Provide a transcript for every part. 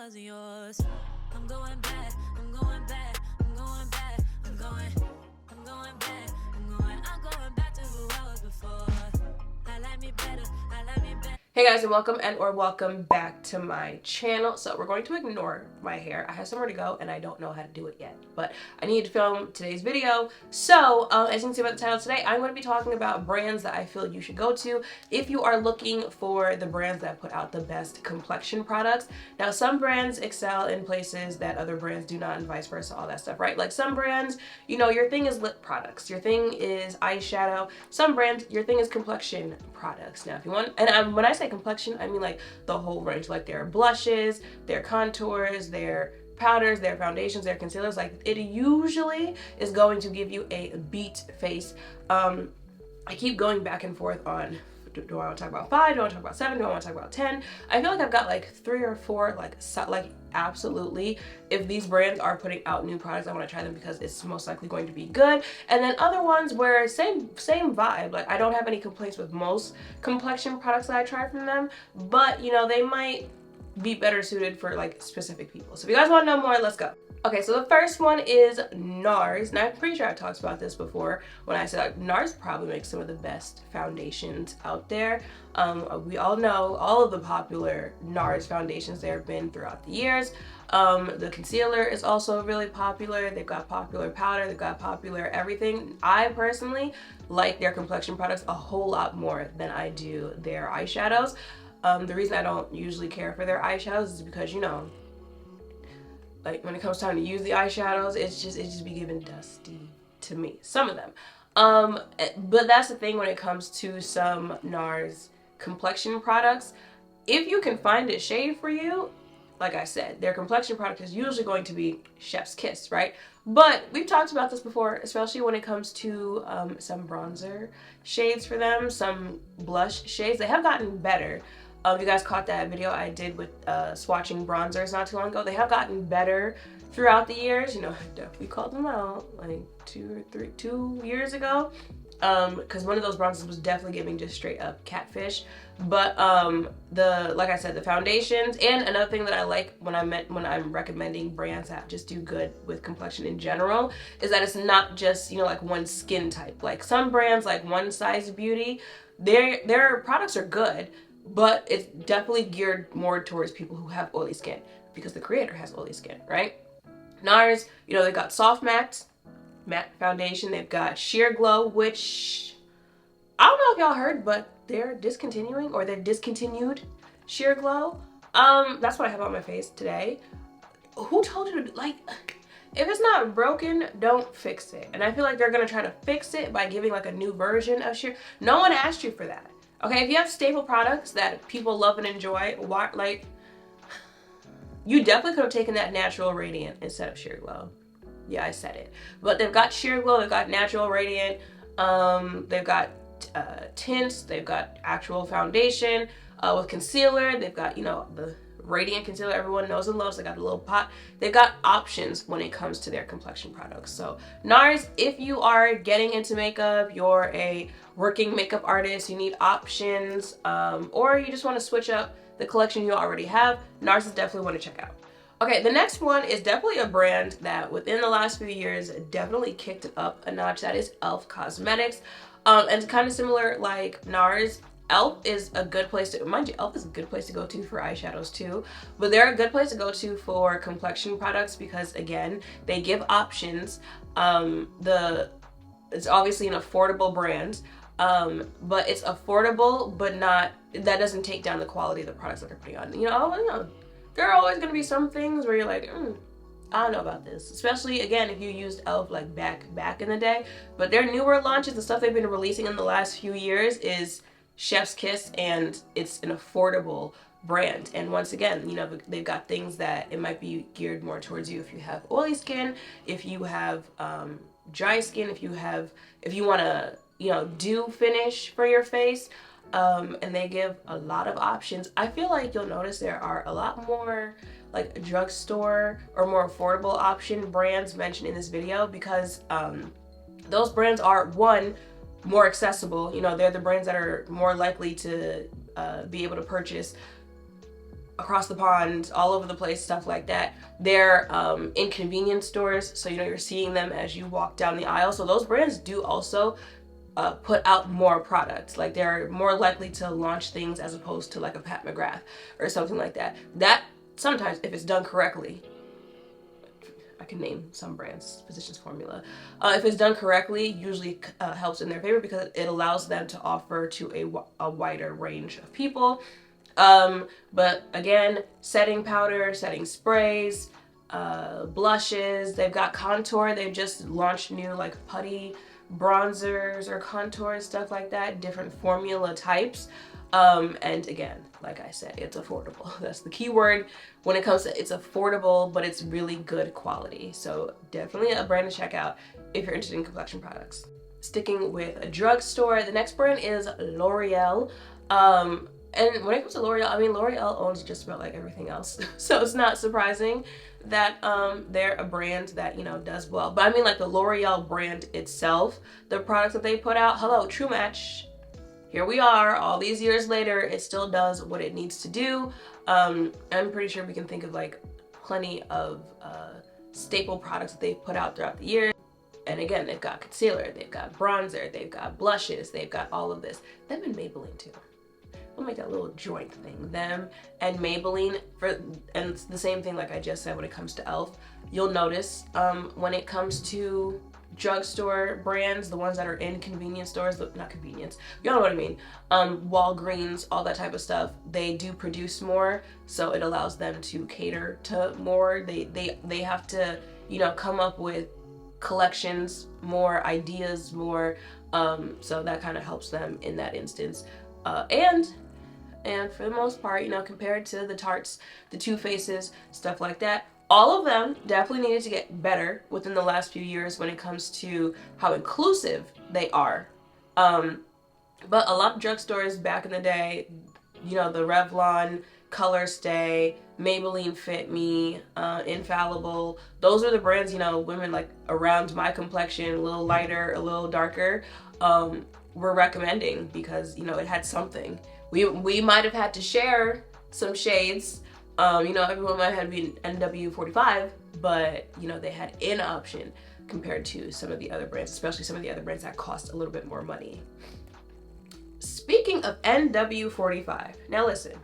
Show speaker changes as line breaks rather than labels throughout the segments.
wasn't yours. I'm going back, I'm going back, I'm going back, I'm going back, I'm going back to who I was before. I like me better, I like me better.
Hey guys, and welcome back to my channel. So we're going to ignore my hair. I have somewhere to go and I don't know how to do it yet, but I need to film today's video. So as you can see by the title today, I'm going to be talking about brands that I feel you should go to if you are looking for the brands that put out the best complexion products. Now some brands excel in places that other brands do not, and vice versa, all that stuff, right? Like some brands, you know, your thing is lip products, your thing is eyeshadow. Some brands, your thing is complexion products. Now if you want, and when I say complexion, I mean like the whole range, like their blushes, their contours, their powders, their foundations, their concealers. Like it usually is going to give you a beat face. I keep going back and forth on, do I want to talk about 5? Do I want to talk about 7? Do I want to talk about 10? I feel like I've got like 3 or 4, like absolutely, if these brands are putting out new products, I want to try them because it's most likely going to be good. And then other ones where same vibe. Like I don't have any complaints with most complexion products that I try from them, but you know, they might be better suited for like specific people. So if you guys want to know more, let's go. Okay, so the first one is Nars. Now I'm pretty sure I talked about this before when I said like, Nars probably makes some of the best foundations out there. We all know all of the popular Nars foundations there have been throughout the years. The concealer is also really popular. They've got popular powder, they've got popular everything. I personally like their complexion products a whole lot more than I do their eyeshadows. The reason I don't usually care for their eyeshadows is because, you know, like when it comes time to use the eyeshadows, it just be giving dusty to me, some of them. But that's the thing when it comes to some Nars complexion products. If you can find a shade for you, like I said, their complexion product is usually going to be chef's kiss, right? But we've talked about this before, especially when it comes to some bronzer shades for them, some blush shades. They have gotten better. You guys caught that video I did with swatching bronzers not too long ago. They have gotten better throughout the years. You know, I definitely called them out like 2 years ago. Because one of those bronzers was definitely giving just straight up catfish. But like I said, the foundations, and another thing that I like when I'm recommending brands that just do good with complexion in general, is that it's not just, you know, like one skin type. Like some brands, like One Size Beauty, their products are good, but it's definitely geared more towards people who have oily skin because the creator has oily skin, right? Nars, you know, they've got soft matte foundation. They've got sheer glow, which I don't know if y'all heard, but they're discontinued sheer glow. That's what I have on my face today. Who told you to, like, if it's not broken, don't fix it. And I feel like they're gonna try to fix it by giving like a new version of sheer. No one asked you for that. Okay, if you have staple products that people love and enjoy, like, you definitely could have taken that natural radiant instead of sheer glow. Yeah, I said it. But they've got sheer glow, they've got natural radiant, they've got tints, they've got actual foundation with concealer, they've got, you know, the radiant concealer everyone knows and loves. They got a little pot. They've got options when it comes to their complexion products. So Nars, if you are getting into makeup, you're a working makeup artist, you need options, or you just want to switch up the collection you already have, Nars is definitely one to check out. Okay, the next one is definitely a brand that within the last few years definitely kicked it up a notch. That is e.l.f. Cosmetics. And it's kind of similar like Nars. e.l.f. is a good place to, mind you, e.l.f. is a good place to go to for eyeshadows too, but they're a good place to go to for complexion products because, again, they give options. It's obviously an affordable brand, but it's affordable, but not, that doesn't take down the quality of the products that they're putting on. You know, there are always going to be some things where you're like, I don't know about this. Especially, again, if you used e.l.f. like back in the day. But their newer launches, the stuff they've been releasing in the last few years is chef's kiss, and it's an affordable brand. And once again, you know, they've got things that it might be geared more towards you if you have oily skin, if you have dry skin, if you want to, you know, do finish for your face. And they give a lot of options. I feel like you'll notice there are a lot more like drugstore or more affordable option brands mentioned in this video because those brands are, one, more accessible. You know, they're the brands that are more likely to be able to purchase across the pond, all over the place, stuff like that. They're in convenience stores, so you're seeing them as you walk down the aisle. So those brands do also put out more products. Like they're more likely to launch things as opposed to like a Pat McGrath or something like that. That sometimes, if it's done correctly, I can name some brands, Physicians Formula. If it's done correctly, usually helps in their favor because it allows them to offer to a wider range of people. But again, setting powder, setting sprays, blushes. They've got contour. They've just launched new like putty bronzers or contours, stuff like that, different formula types. And again, like I said, it's affordable. That's the key word when it comes to it's affordable, but it's really good quality. So definitely a brand to check out if you're interested in complexion products. Sticking with a drugstore, the next brand is L'Oreal. And when it comes to L'Oreal, I mean, L'Oreal owns just about like everything else. So it's not surprising that they're a brand that, does well. But I mean like the L'Oreal brand itself, the products that they put out, hello, True Match. Here we are, all these years later, it still does what it needs to do. I'm pretty sure we can think of like plenty of staple products that they've put out throughout the years. And again, they've got concealer, they've got bronzer, they've got blushes, they've got all of this. Them and Maybelline too. We'll make that little joint thing. Them and Maybelline, and it's the same thing like I just said when it comes to e.l.f. You'll notice when it comes to drugstore brands, the ones that are in convenience stores, not convenience, you know what I mean, Walgreens, all that type of stuff, they do produce more, so it allows them to cater to more. They have to, come up with collections, more ideas, more, so that kind of helps them in that instance. And for the most part, compared to the Tartes, the Too Faces, stuff like that, all of them definitely needed to get better within the last few years when it comes to how inclusive they are. But a lot of drugstores back in the day, the Revlon, Color Stay, Maybelline Fit Me, Infallible, those are the brands, women like around my complexion, a little lighter, a little darker, were recommending because, it had something. We might have had to share some shades. Everyone might have been NW45, but, they had an option compared to some of the other brands, especially some of the other brands that cost a little bit more money. Speaking of NW45, now listen,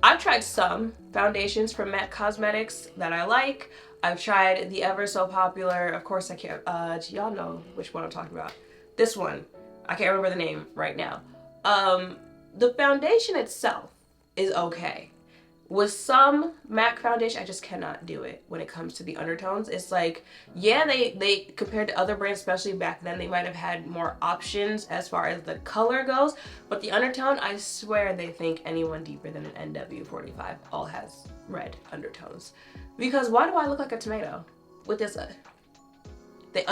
I've tried some foundations from MAC Cosmetics that I like. I've tried the ever so popular, of course I can't, y'all know which one I'm talking about. This one, I can't remember the name right now. The foundation itself is okay. With some MAC foundation, I just cannot do it when it comes to the undertones. It's like, yeah, they compared to other brands, especially back then, they might have had more options as far as the color goes, but the undertone, I swear they think anyone deeper than an NW45 all has red undertones. Because why do I look like a tomato with this? They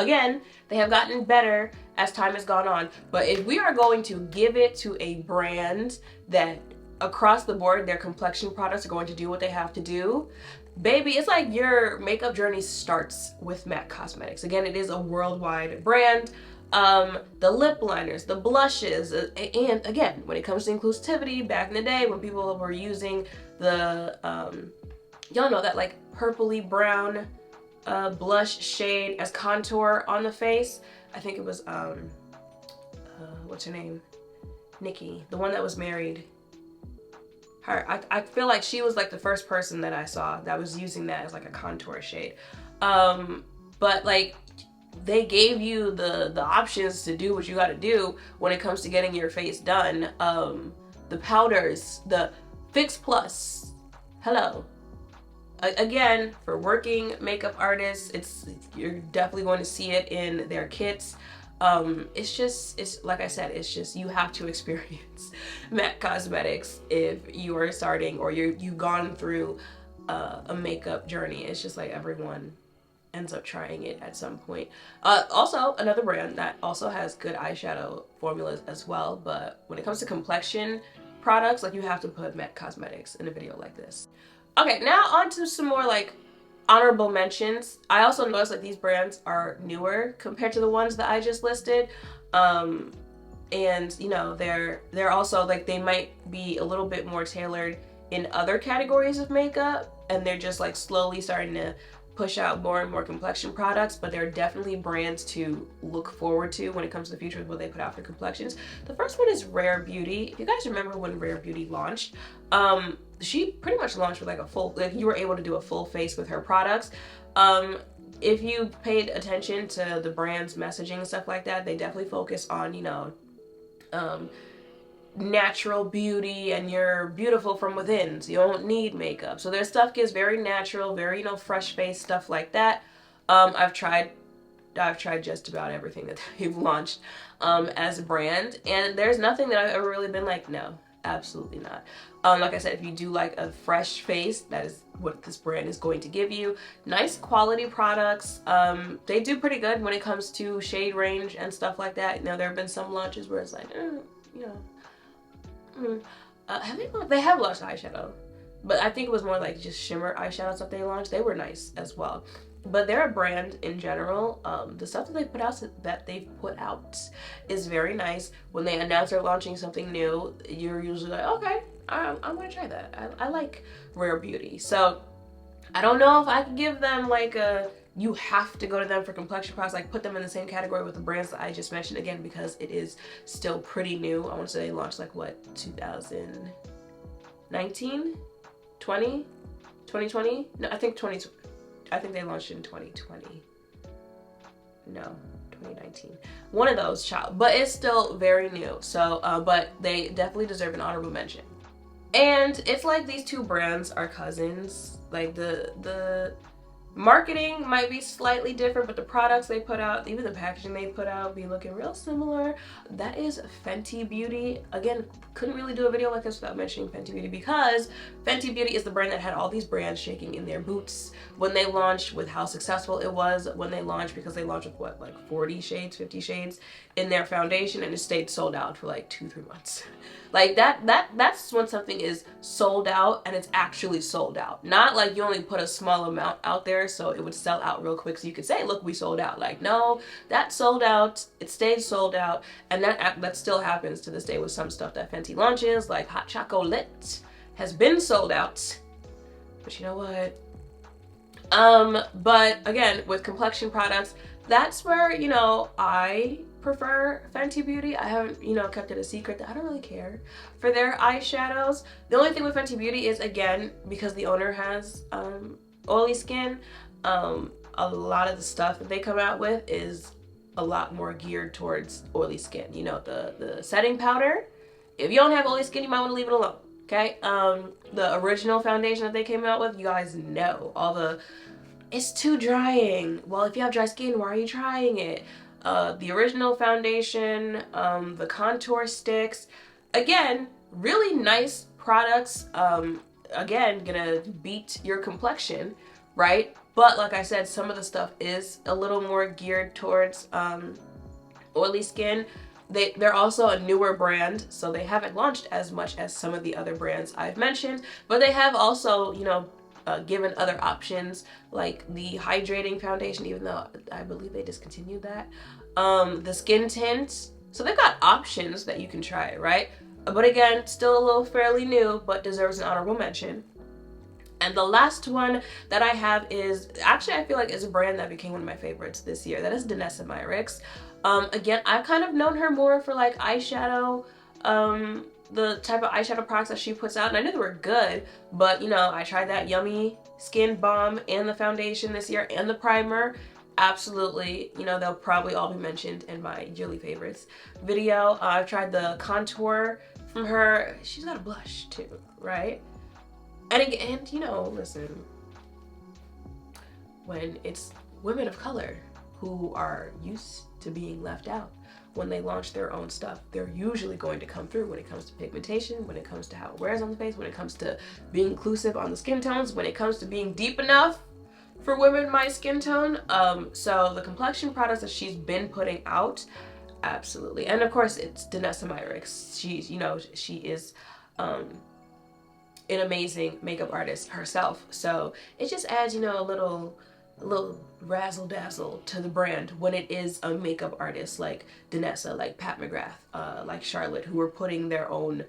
have gotten better as time has gone on, but if we are going to give it to a brand that across the board, their complexion products are going to do what they have to do, baby, it's like your makeup journey starts with MAC Cosmetics. Again, it is a worldwide brand. The lip liners, the blushes, and again, when it comes to inclusivity, back in the day when people were using the, y'all know that like purpley brown blush shade as contour on the face. I think it was, what's her name? Nikki, the one that was married. I feel like she was like the first person that I saw that was using that as like a contour shade. But like they gave you the options to do what you gotta do when it comes to getting your face done. The powders, the Fix Plus, hello. Again, for working makeup artists, you're definitely going to see it in their kits. It's like I said, it's just you have to experience MAC Cosmetics if you are starting or you've gone through a makeup journey. It's just like everyone ends up trying it at some point. Also, another brand that also has good eyeshadow formulas as well, but when it comes to complexion products, like you have to put MAC Cosmetics in a video like this. Okay, now on to some more like honorable mentions. I also noticed that these brands are newer compared to the ones that I just listed. And they're also like, they might be a little bit more tailored in other categories of makeup, and they're just like slowly starting to push out more and more complexion products, but they're definitely brands to look forward to when it comes to the future of what they put out for complexions. The first one is Rare Beauty. If you guys remember when Rare Beauty launched, she pretty much launched with like a full, like you were able to do a full face with her products. If you paid attention to the brand's messaging and stuff like that, they definitely focus on, you know, natural beauty, and you're beautiful from within, so you don't need makeup. So their stuff gets very natural, very, you know, fresh face, stuff like that. I've tried just about everything that they've launched as a brand, and there's nothing that I've ever really been like, no, absolutely not. Like I said, if you do like a fresh face, that is what this brand is going to give you. Nice quality products. They do pretty good when it comes to shade range and stuff like that. You know, there have been some launches where it's like, you know, they have launched eyeshadow, but I think it was more like just shimmer eyeshadows that they launched. They were nice as well, but they're a brand in general. The stuff that they've put out is very nice. When they announce they're launching something new, you're usually like, okay, I'm gonna try that. I like Rare Beauty, so I don't know if I could give them like a, you have to go to them for complexion products, like put them in the same category with the brands that I just mentioned, again, because it is still pretty new. I want to say they launched like what, 2019, 2020? No, I think they launched in 2020. No, 2019. One of those, child. But it's still very new. So, but they definitely deserve an honorable mention. And it's like these two brands are cousins. Like the marketing might be slightly different, but the products they put out, even the packaging they put out, be looking real similar. That is Fenty Beauty. Again, couldn't really do a video like this without mentioning Fenty Beauty, because Fenty Beauty is the brand that had all these brands shaking in their boots when they launched, with how successful it was when they launched, because they launched with what, like 40 shades, 50 shades in their foundation, and it stayed sold out for like 2-3 months. Like that's when something is sold out and it's actually sold out. Not like you only put a small amount out there so it would sell out real quick so you could say, look, we sold out. Like, no, that sold out, it stayed sold out, and that still happens to this day with some stuff that Fenty launches, like hot chocolate has been sold out. But you know what? But again, with complexion products, that's where, you know, I prefer Fenty Beauty. I haven't, you know, kept it a secret that I don't really care for their eyeshadows. The only thing with Fenty Beauty is, again, because the owner has oily skin, a lot of the stuff that they come out with is a lot more geared towards oily skin. You know, the setting powder, if you don't have oily skin, you might want to leave it alone, okay? The original foundation that they came out with, you guys know, it's too drying. Well, if you have dry skin, why are you trying it? The original foundation, the contour sticks, again, really nice products. Again, gonna beat your complexion, right? But like I said, some of the stuff is a little more geared towards oily skin. They're also a newer brand, so they haven't launched as much as some of the other brands I've mentioned, but they have also, you know, given other options like the hydrating foundation, even though I believe they discontinued that. The skin tint. So they've got options that you can try, right? But again, still a little fairly new, but deserves an honorable mention. And the last one that I have is, actually I feel like is a brand that became one of my favorites this year. That is Danessa Myricks. Again, I've kind of known her more for like eyeshadow, the type of eyeshadow products that she puts out, and I knew they were good, but you know, I tried that Yummy Skin Balm and the foundation this year and the primer. Absolutely, you know, they'll probably all be mentioned in my yearly favorites video. I've tried the contour from her. She's got a blush too, right? And again, you know, listen, when it's women of color who are used to being left out, when they launch their own stuff, they're usually going to come through when it comes to pigmentation, when it comes to how it wears on the face, when it comes to being inclusive on the skin tones, when it comes to being deep enough for women my skin tone. So the complexion products that she's been putting out, absolutely. And of course it's Danessa Myricks. She's, you know, she is an amazing makeup artist herself. So it just adds, you know, a little razzle dazzle to the brand when it is a makeup artist like Danessa, like Pat McGrath, like Charlotte, who are putting their own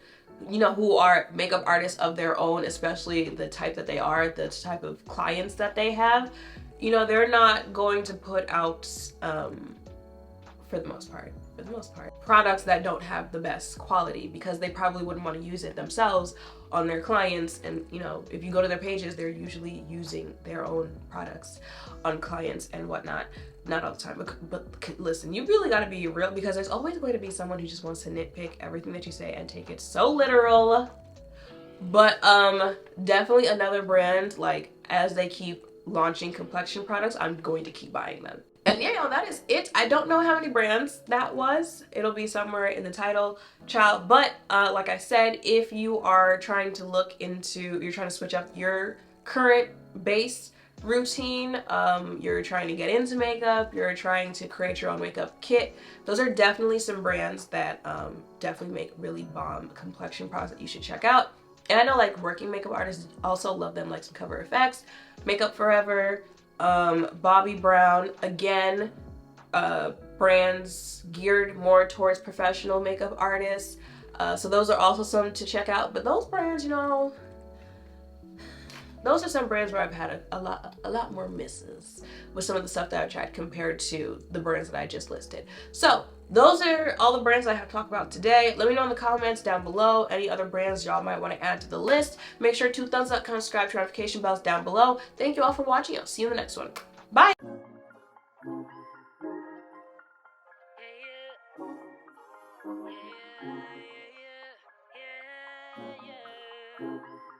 you know, who are makeup artists of their own, especially the type that they are, the type of clients that they have, you know, they're not going to put out, for the most part, products that don't have the best quality, because they probably wouldn't want to use it themselves on their clients. And you know, if you go to their pages, they're usually using their own products on clients and whatnot. Not all the time, but listen, you really got to be real, because there's always going to be someone who just wants to nitpick everything that you say and take it so literal. But definitely another brand, like, as they keep launching complexion products, I'm going to keep buying them. And yeah, y'all, that is it. I don't know how many brands that was. It'll be somewhere in the title, child. But like I said, if you are trying to look into, you're trying to switch up your current base routine, you're trying to get into makeup, you're trying to create your own makeup kit, those are definitely some brands that definitely make really bomb complexion products that you should check out. And I know, like, working makeup artists also love them, like some Cover FX, Makeup Forever, Bobbi Brown, again, brands geared more towards professional makeup artists. So those are also some to check out. But those brands, you know, those are some brands where I've had a lot more misses with some of the stuff that I've tried compared to the brands that I just listed. So those are all the brands I have to talk about today. Let me know in the comments down below any other brands y'all might want to add to the list. Make sure to thumbs up, comment, subscribe, to notification bells down below. Thank you all for watching. I'll see you in the next one. Bye!